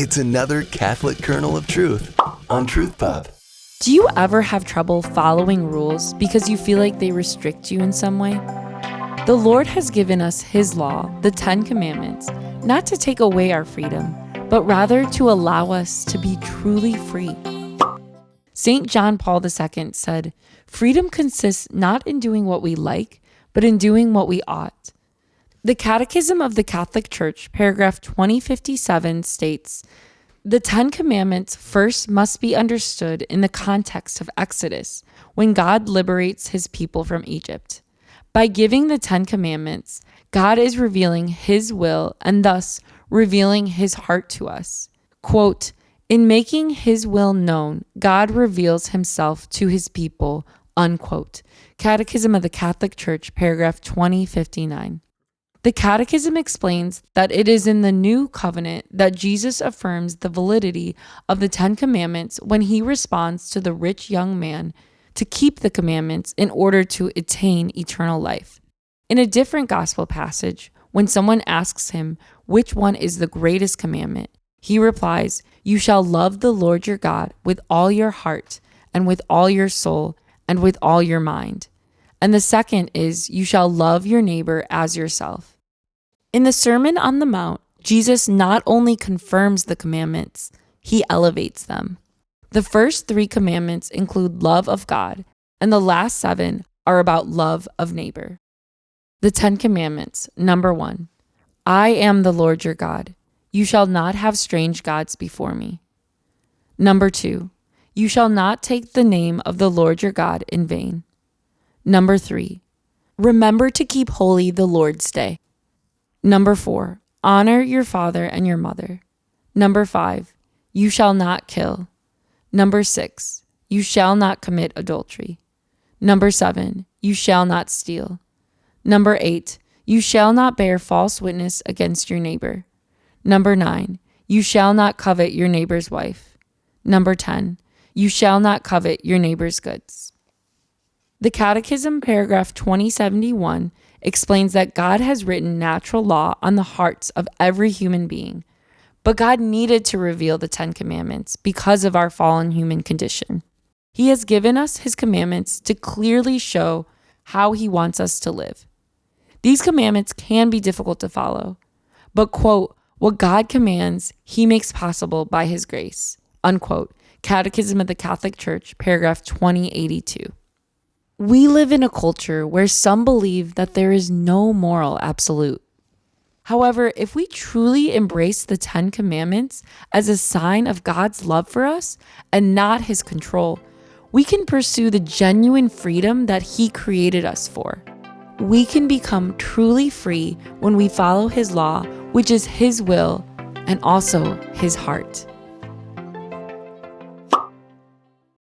It's another Catholic kernel of truth on Truth Pop. Do you ever have trouble following rules because you feel like they restrict you in some way? The Lord has given us His law, the 10 Commandments, not to take away our freedom, but rather to allow us to be truly free. St. John Paul II said, "Freedom consists not in doing what we like, but in doing what we ought." The Catechism of the Catholic Church, paragraph 2057, states, "The 10 Commandments first must be understood in the context of Exodus, when God liberates His people from Egypt. By giving the 10 Commandments, God is revealing His will and thus revealing His heart to us. Quote, in making His will known, God reveals Himself to His people," unquote. Catechism of the Catholic Church, paragraph 2059. The Catechism explains that it is in the new covenant that Jesus affirms the validity of the 10 Commandments when He responds to the rich young man to keep the commandments in order to attain eternal life. In a different gospel passage, when someone asks Him which one is the greatest commandment, He replies, "You shall love the Lord your God with all your heart and with all your soul and with all your mind. And the second is, you shall love your neighbor as yourself." In the Sermon on the Mount, Jesus not only confirms the commandments, He elevates them. The first 3 commandments include love of God, and the last 7 are about love of neighbor. The 10 Commandments. Number 1, I am the Lord your God. You shall not have strange gods before me. Number 2, you shall not take the name of the Lord your God in vain. Number 3, remember to keep holy the Lord's Day. Number 4, honor your father and your mother. Number 5, you shall not kill. Number 6, you shall not commit adultery. Number 7, you shall not steal. Number 8, you shall not bear false witness against your neighbor. Number 9, you shall not covet your neighbor's wife. Number 10, you shall not covet your neighbor's goods. The Catechism, paragraph 2071, explains that God has written natural law on the hearts of every human being, but God needed to reveal the 10 Commandments because of our fallen human condition. He has given us His commandments to clearly show how He wants us to live. These commandments can be difficult to follow, but, quote, what God commands, He makes possible by His grace, unquote. Catechism of the Catholic Church, paragraph 2082. We live in a culture where some believe that there is no moral absolute. However, if we truly embrace the 10 Commandments as a sign of God's love for us and not His control, we can pursue the genuine freedom that He created us for. We can become truly free when we follow His law, which is His will and also His heart.